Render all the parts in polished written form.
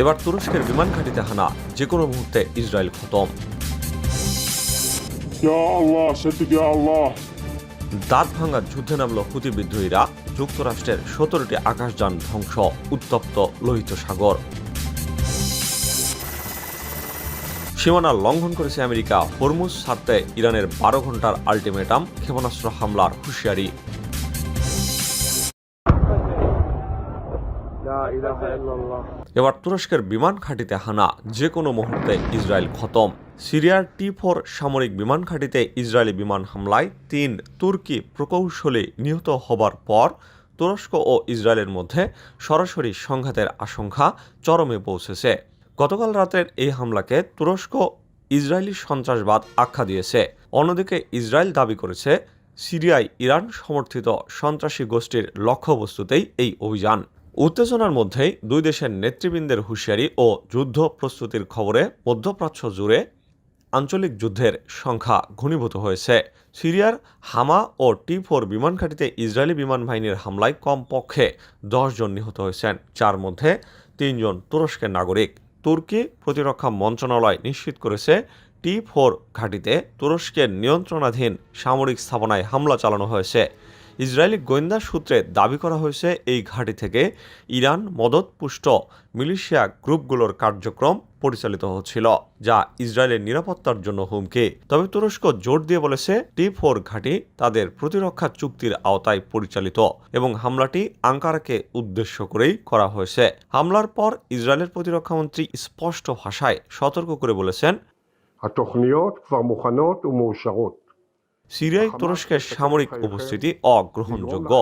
এবার তুরস্কের বিমান ঘাঁটিতে হানা, যে কোনো মুহূর্তে ইসরায়েল খতম। দাঁত ভাঙা যুদ্ধে নামল হুতি বিদ্রোহীরা, যুক্তরাষ্ট্রের 17টি আকাশযান ধ্বংস, উত্তপ্ত লোহিত সাগর। সীমানা লঙ্ঘন করেছে আমেরিকা, হরমুজ ছাড়তে ইরানের 12 ঘন্টার আল্টিমেটাম, ক্ষেপণাস্ত্র হামলার হুঁশিয়ারি। এবার তুরস্কের বিমান ঘাঁটিতে হানা, যে কোনো মুহূর্তে ইসরায়েল খতম। সিরিয়ার T4 সামরিক বিমান ঘাঁটিতে ইসরায়েলি বিমান হামলায় 3 তুর্কি প্রকৌশলী নিহত হবার পর তুরস্ক ও ইসরায়েলের মধ্যে সরাসরি সংঘাতের আশঙ্কা চরমে পৌঁছেছে। গতকাল রাতের এই হামলাকে তুরস্ক ইসরায়েলি সন্ত্রাসবাদ আখ্যা দিয়েছে। অন্যদিকে ইসরায়েল দাবি করেছে সিরিয়ায় ইরান সমর্থিত সন্ত্রাসী গোষ্ঠীর লক্ষ্যবস্তুতেই এই অভিযান। উত্তেজনার মধ্যেই দুই দেশের নেতৃবৃন্দের হুঁশিয়ারি ও যুদ্ধ প্রস্তুতির খবরে মধ্যপ্রাচ্য জুড়ে আঞ্চলিক যুদ্ধের সংখ্যা ঘনীভূত হয়েছে। সিরিয়ার হামা ও T4 বিমান ঘাঁটিতে ইসরায়েলি বিমান বাহিনীর হামলায় কমপক্ষে 10 জন নিহত হয়েছেন, যার মধ্যে 3 জন তুরস্কের নাগরিক। তুর্কি প্রতিরক্ষা মন্ত্রণালয় নিশ্চিত করেছে T4 ঘাঁটিতে তুরস্কের নিয়ন্ত্রণাধীন সামরিক স্থাপনায় হামলা চালানো হয়েছে। ইসরায়েলি গোয়েন্দা সূত্রে দাবি করা হয়েছে এই ঘাঁটি থেকে ইরান মদতপুষ্ট মিলিশিয়া গ্রুপগুলোর কার্যক্রম পরিচালিত হচ্ছিল, যা ইসরায়েলের নিরাপত্তার জন্য হুমকি। তবে তুরস্ক জোর দিয়ে বলেছে T4 ঘাঁটি তাদের প্রতিরক্ষা চুক্তির আওতায় পরিচালিত এবং হামলাটি আঙ্কারাকে উদ্দেশ্য করেই করা হয়েছে। হামলার পর ইসরায়েলের প্রতিরক্ষামন্ত্রী স্পষ্ট ভাষায় সতর্ক করে বলেছেন, সিরিয়ায় তুরস্কের সামরিক উপস্থিতি অগ্রহণযোগ্য।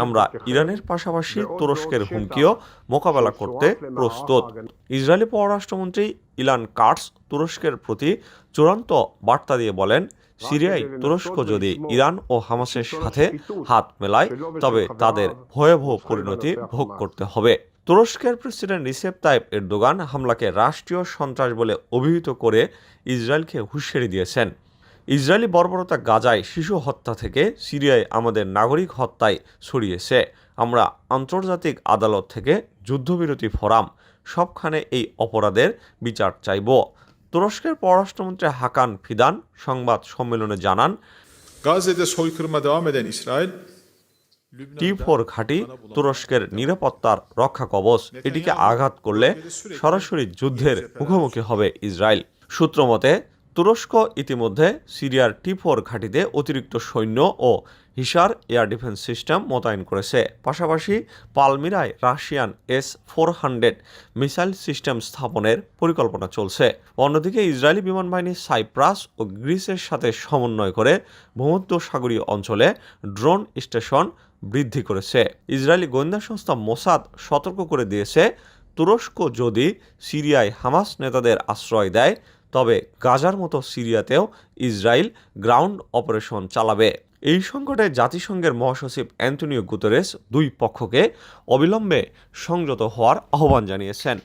আমরা ইরানের পাশাপাশি তুরস্কের হুমকিও মোকাবেলা করতে প্রস্তুত। ইসরায়েলি পররাষ্ট্রমন্ত্রী ইলান কাটস তুরস্কের প্রতি চূড়ান্ত বার্তা দিয়ে বলেন, সিরিয়ায় তুরস্ক যদি ইরান ও হামাসের সাথে হাত মেলায় তবে তাদের ভয়াবহ পরিণতি ভোগ করতে হবে। তুরস্কের প্রেসিডেন্ট রিসেপ তাইপ এরদোগান হামলাকে রাষ্ট্রীয় সন্ত্রাস বলে অভিহিত করে ইসরায়েলকে হুঁশিয়ারি দিয়েছেন। ইসরায়েলি বর্বরতা গাজায় শিশু হত্যা থেকে সিরিয়ায় আমাদের নাগরিক হত্যায় ছড়িয়েছে। আমরা আন্তর্জাতিক আদালত থেকে যুদ্ধবিরতি ফোরাম সবখানে এই অপরাধের বিচার চাইব। তুরস্কের পররাষ্ট্রমন্ত্রী হাকান ফিদান সংবাদ সম্মেলনে জানান, T4 ঘাঁটি তুরস্কের নিরাপত্তার রক্ষা কবচ। এটিকে আঘাত করলে সরাসরি যুদ্ধের মুখোমুখি হবে ইসরায়েল। সূত্রমতে তুরস্ক ইতিমধ্যে সিরিয়ার T4 ঘাঁটিতে অতিরিক্ত সৈন্য ও হিসার এয়ার ডিফেন্স সিস্টেম মোতায়েন করেছে। পাশাপাশি পালমিরায় রাশিয়ান S-400 মিসাইল সিস্টেম স্থাপনের পরিকল্পনা চলছে। অন্যদিকে ইসরায়েলি বিমান বাহিনী সাইপ্রাস ও গ্রিসের সাথে সমন্বয় করে ভূমধ্যসাগরীয় অঞ্চলে ড্রোন স্টেশন বৃদ্ধি করেছে। ইসরায়েলি গোয়েন্দা সংস্থা মোসাদ সতর্ক করে দিয়েছে, তুরস্ক যদি সিরিয়ায় হামাস নেতাদের আশ্রয় দেয় তবে গাজার মতো সিরিয়াতেও ইসরায়েল গ্রাউন্ড অপারেশন চালাবে। এই সংকটে জাতিসংঘের মহাসচিব অ্যান্টনিও গুতেরেস দুই পক্ষকে অবিলম্বে সংযত হওয়ার আহ্বান জানিয়েছেন।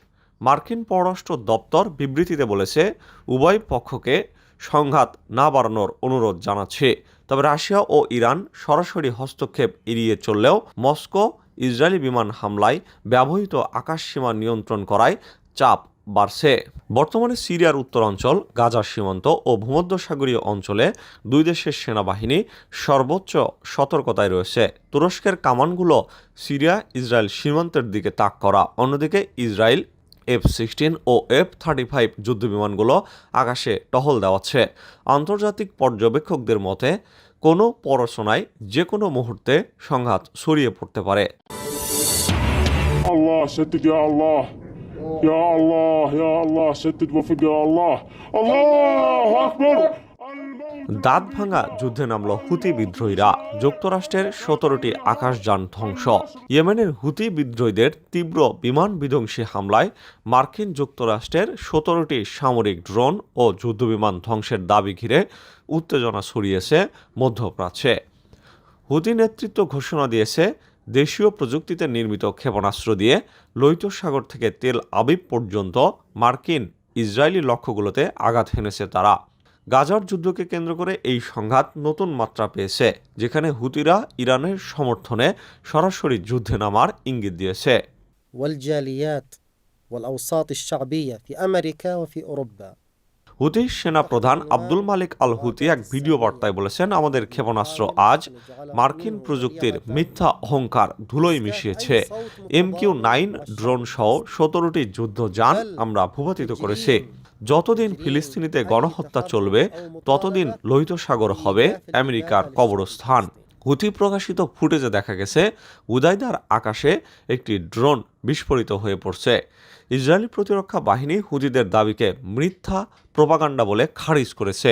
মার্কিন পররাষ্ট্র দপ্তর বিবৃতিতে বলেছে, উভয় পক্ষকে সংঘাত না বাড়ানোর অনুরোধ জানাচ্ছে। তবে রাশিয়া ও ইরান সরাসরি হস্তক্ষেপ এড়িয়ে চললেও মস্কো ইসরায়েলি বিমান হামলায় ব্যবহৃত আকাশসীমা নিয়ন্ত্রণ করায় চাপ বাড়ছে। বর্তমানে সিরিয়ার উত্তরাঞ্চল, গাজার সীমান্ত ও ভূমধ্যসাগরীয় অঞ্চলে দুই দেশের সেনাবাহিনী সর্বোচ্চ সতর্কতায় রয়েছে। তুরস্কের কামানগুলো সিরিয়া ইসরায়েল সীমান্তের দিকে তাক করা। অন্যদিকে ইসরায়েল F-16 ও F-35 যুদ্ধবিমানগুলো আকাশে টহল দেওয়াচ্ছে। আন্তর্জাতিক পর্যবেক্ষকদের মতে কোনো পড়াশোনায় যে কোনো মুহূর্তে সংঘাত ছড়িয়ে পড়তে পারে। আল্লাহ সত্যি আল্লাহ, ইয়া আল্লাহ, ইয়া আল্লাহ সত্যি ওয়াফিক, ইয়া আল্লাহ, আল্লাহু আকবার। দাঁত ভাঙা যুদ্ধে নামল হুতি বিদ্রোহীরা, যুক্তরাষ্ট্রের 17টি আকাশযান ধ্বংস। ইয়েমেনের হুতি বিদ্রোহীদের তীব্র বিমান বিধ্বংসী হামলায় মার্কিন যুক্তরাষ্ট্রের 17টি সামরিক ড্রোন ও যুদ্ধবিমান ধ্বংসের দাবি ঘিরে উত্তেজনা ছড়িয়েছে মধ্যপ্রাচ্যে। হুতি নেতৃত্ব ঘোষণা দিয়েছে, দেশীয় প্রযুক্তিতে নির্মিত ক্ষেপণাস্ত্র দিয়ে লোহিত সাগর থেকে তেল আবিব পর্যন্ত মার্কিন ইসরায়েলি লক্ষ্যগুলোতে আঘাত হেনেছে তারা। গাজার যুদ্ধকে কেন্দ্র করে এই সংঘাত নতুন মাত্রা পেয়েছে, যেখানে হুতিরা ইরানের সমর্থনে সরাসরি যুদ্ধে নামার ইঙ্গিত দিয়েছে। والجاليات والأوساط الشعبية في أمريكا وفي أوروبا. হুতি সেনা প্রধান আব্দুল মালিক আল হুতি এক ভিডিও বার্তায় বলেছেন, আমাদের ক্ষেপণাস্ত্র আজ মার্কিন প্রযুক্তির মিথ্যা অহংকার ধুলোয় মিশিয়েছে। MQ-9 ড্রোন সহ 17টি যুদ্ধযান আমরা ভূপাতিত করেছি। যতদিন ফিলিস্তিনিতে গণহত্যা চলবে ততদিন লোহিত সাগর হবে আমেরিকার কবরস্থান। হুতি প্রকাশিত ফুটেজে দেখা গেছে উদাইদার আকাশে একটি ড্রোন বিস্ফোরিত হয়ে পড়ছে। ইসরায়েলি প্রতিরক্ষা বাহিনী হুতিদের দাবিকে মিথ্যা প্রোপাগান্ডা বলে খারিজ করেছে।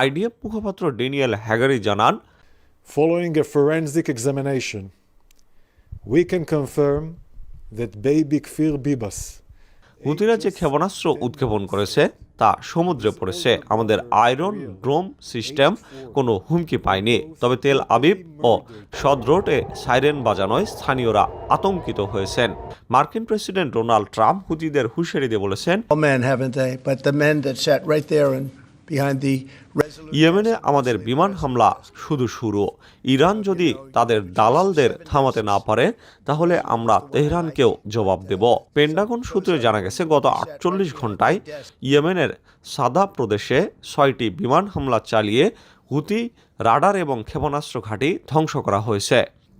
IDF মুখপাত্র ড্যানিয়েল হ্যাগারি জানান, Following a forensic examination, we can confirm that baby Kfir Bibas হুতিরা যে ক্ষেপণাস্ত্র উৎক্ষেপণ করেছে তা সমুদ্রে পড়েছে। আমাদের আয়রন ড্রোম সিস্টেম কোনো হুমকি পায়নি। তবে তেল আবিব ও সদরোটে সাইরেন বাজানোয় স্থানীয়রা আতঙ্কিত হয়েছেন। মার্কিন প্রেসিডেন্ট ডোনাল্ড ট্রাম্প হুতিদের হুঁশিয়ারি দিয়ে বলেছেন, men, haven't they? But the men that sat right there and behind the resolution. ইয়েমেনে আমাদের বিমান হামলা শুধু শুরু। ইরান যদি তাদের দালালদের থামাতে না পারে তাহলে আমরা তেহরানকেও জবাব দেব। পেন্টাগন সূত্রে জানা গেছে, গত 48 ঘন্টায় ইয়েমেনের সাদা প্রদেশে 6টি বিমান হামলা চালিয়ে হুতি রাডার এবং ক্ষেপণাস্ত্র ঘাঁটি ধ্বংস করা হয়েছে।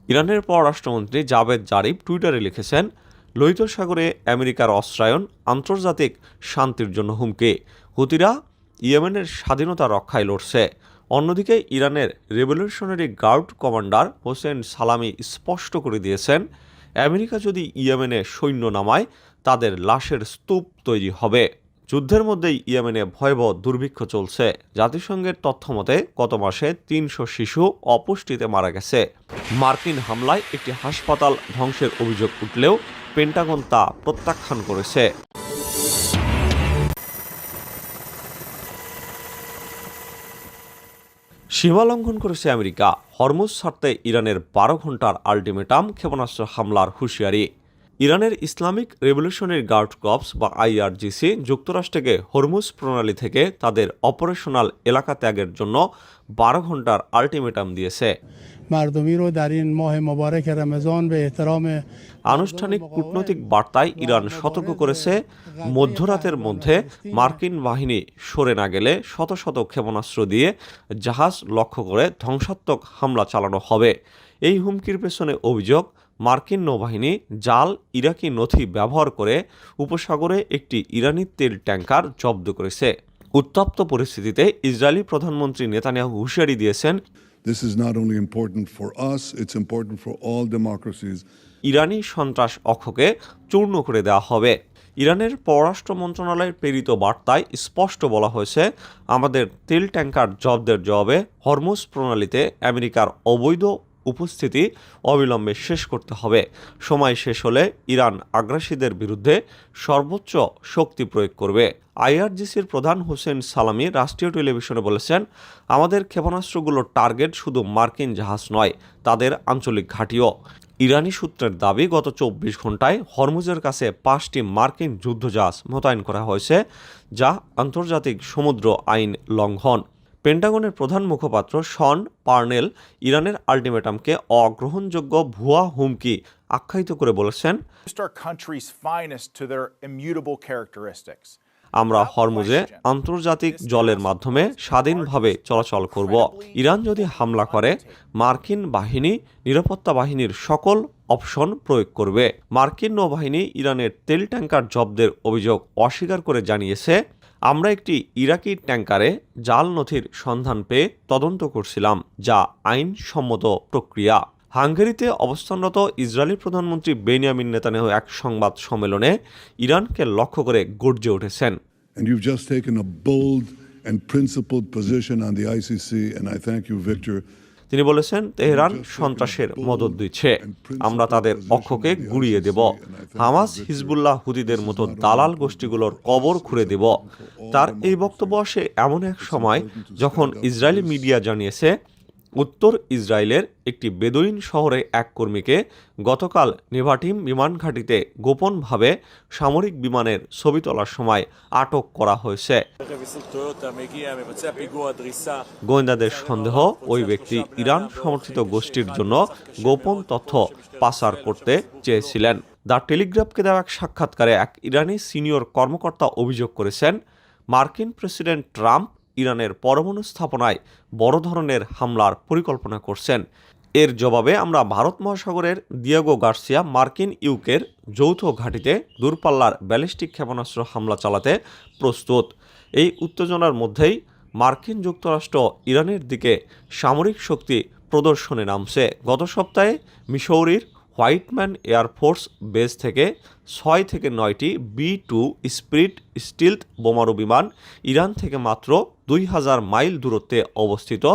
ইরানের পররাষ্ট্রমন্ত্রী জাভেদ জারিফ টুইটারে লিখেছেন, লোহিত সাগরে আমেরিকার অস্ত্রায়ন আন্তর্জাতিক শান্তির জন্য হুমকি। হুতিরা ইয়েমেনের স্বাধীনতা রক্ষায় লড়ছে। অন্যদিকে ইরানের রেভলিউশনারি গার্ড কমান্ডার হোসেন সালামি স্পষ্ট করে দিয়েছেন, আমেরিকা যদি ইয়েমেনে সৈন্য নামায় তাদের লাশের স্তূপ তৈরি হবে। যুদ্ধের মধ্যেই ইয়েমেনে ভয়াবহ দুর্ভিক্ষ চলছে। জাতিসংঘের তথ্যমতে গত মাসে 300 শিশু অপুষ্টিতে মারা গেছে। মার্কিন হামলায় একটি হাসপাতাল ধ্বংসের অভিযোগ উঠলেও পেন্টাগন তা প্রত্যাখ্যান করেছে। সীমা লঙ্ঘন করেছে আমেরিকা। হরমুজ ছাড়তে ইরানের 12 ঘন্টার আল্টিমেটাম, ক্ষেপণাস্ত্র হামলার হুঁশিয়ারি। ইরানের ইসলামিক রেভলিউশনারি গার্ড কর্পস বা IRGC যুক্তরাষ্ট্রকে হরমুজ প্রণালী থেকে তাদের অপারেশনাল এলাকা ত্যাগের জন্য 12 ঘন্টার আল্টিমেটাম দিয়েছে। আনুষ্ঠানিক কূটনৈতিক বার্তায় ইরান সতর্ক করেছে, মধ্যরাতের মধ্যে মার্কিন বাহিনী সরে না গেলে শত শত ক্ষেপণাস্ত্র দিয়ে জাহাজ লক্ষ্য করে ধ্বংসাত্মক হামলা চালানো হবে। এই হুমকির পেছনে অভিযোগ, মার্কিন নৌবাহিনী জাল ইরাকি নথি ব্যবহার করে উপসাগরে একটি ইরানি তেল ট্যাঙ্কার জব্দ করেছে। উত্তপ্ত পরিস্থিতিতে ইসরায়েলি প্রধানমন্ত্রী নেতানিয়াহু হুঁশিয়ারি দিয়েছেন, This is not only important for us, it's important for all democracies. ইরানি সন্ত্রাস অক্ষকে চূর্ণ করে দেওয়া হবে। ইরানের পররাষ্ট্র মন্ত্রণালয়ের প্রেরিত বার্তায় স্পষ্ট বলা হয়েছে, আমাদের তেল ট্যাঙ্কার জব্দের জবাবে হরমুজ প্রণালীতে আমেরিকার অবৈধ উপস্থিতি অবিলম্বে শেষ করতে হবে। সময় শেষ হলে ইরান আগ্রাসীদের বিরুদ্ধে সর্বোচ্চ শক্তি প্রয়োগ করবে। IRGCর প্রধান হোসেন সালামি রাষ্ট্রীয় টেলিভিশনে বলেছেন, আমাদের ক্ষেপণাস্ত্রগুলোর টার্গেট শুধু মার্কিন জাহাজ নয়, তাদের আঞ্চলিক ঘাঁটিও। ইরানি সূত্রের দাবি, গত 24 ঘন্টায় হরমুজের কাছে 5টি মার্কিন যুদ্ধজাহাজ মোতায়েন করা হয়েছে, যা আন্তর্জাতিক সমুদ্র আইন লঙ্ঘন। পেন্টাগনের প্রধান মুখপাত্র শন পার্নেল ইরানের আল্টিমেটামকে অগ্রহণযোগ্য ভুয়া হুমকি আখ্যায়িত করে বলেছেন, আমরা হরমুজে আন্তর্জাতিক জলের মাধ্যমে স্বাধীনভাবে চলাচল করব। ইরান যদি হামলা করে, মার্কিন বাহিনী নিরাপত্তা বাহিনীর সকল অপশন প্রয়োগ করবে। মার্কিন নৌবাহিনী ইরানের তেল ট্যাঙ্কার জব্দের অভিযোগ অস্বীকার করে জানিয়েছে, আমরা একটি ইরাকি ট্যাঙ্কারে জাল নথির সন্ধান পেয়ে তদন্ত করছিলাম, যা আইনসম্মত প্রক্রিয়া। হাঙ্গেরিতে অবস্থানরত ইসরায়েলি প্রধানমন্ত্রী বেনিয়ামিন নেতানিয়াহু এক সংবাদ সম্মেলনে ইরানকে লক্ষ্য করে গর্জে উঠেছেন, And you've just taken a bold and principled position on the ICC, and I thank you, Victor. তিনি বলেছেন, তেহরান সন্ত্রাসের মদদ দিচ্ছে, আমরা তাদের অক্ষকে গুড়িয়ে দেব। হামাস, হিজবুল্লাহ, হুতিদের মতো দালাল গোষ্ঠীগুলোর কবর খুঁড়ে দেব। তার এই বক্তব্য আসে এমন এক সময় যখন ইসরায়েলি মিডিয়া জানিয়েছে, উত্তর ইসরায়েলের একটি বেদুইন শহরে এক কর্মীকে গতকাল নেভাটিম বিমান ঘাঁটিতে গোপনভাবে সামরিক বিমানের ছবি তোলার সময় আটক করা হয়েছে। গোয়েন্দাদের সন্দেহ, ওই ব্যক্তি ইরান সমর্থিত গোষ্ঠীর জন্য গোপন তথ্য পাচার করতে চেয়েছিলেন। দ্য টেলিগ্রাফকে দেওয়া এক সাক্ষাৎকারে এক ইরানি সিনিয়র কর্মকর্তা অভিযোগ করেছেন, মার্কিন প্রেসিডেন্ট ট্রাম্প ইরানের পরমাণু স্থাপনায় বড় ধরনের হামলার পরিকল্পনা করছেন। এর জবাবে আমরা ভারত মহাসাগরের দিয়েগো গার্সিয়া মার্কিন ইউকের যৌথ ঘাঁটিতে দূরপাল্লার ব্যালিস্টিক ক্ষেপণাস্ত্র হামলা চালাতে প্রস্তুত। এই উত্তেজনার মধ্যেই মার্কিন যুক্তরাষ্ট্র ইরানের দিকে সামরিক শক্তি প্রদর্শনে নামছে। গত সপ্তাহে মিসৌরির হোয়াইটম্যান এয়ারফোর্স বেস থেকে 6 থেকে 9টি B-2 স্পিরিট স্টিলথ বোমারু বিমান ইরান থেকে মাত্র 2000 মাইল দূরত্বে অবস্থিত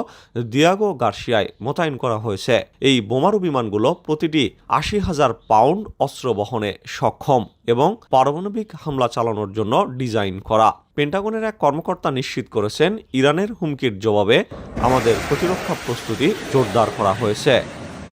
দিয়েগো গার্সিয়ায় মোতায়েন করা হয়েছে। এই বোমারু বিমানগুলো প্রতিটি 80,000 পাউন্ড অস্ত্র বহনে সক্ষম এবং পারমাণবিক হামলা চালানোর জন্য ডিজাইন করা। পেন্টাগনের এক কর্মকর্তা নিশ্চিত করেছেন, ইরানের হুমকির জবাবে আমাদের প্রতিরক্ষা প্রস্তুতি জোরদার করা হয়েছে।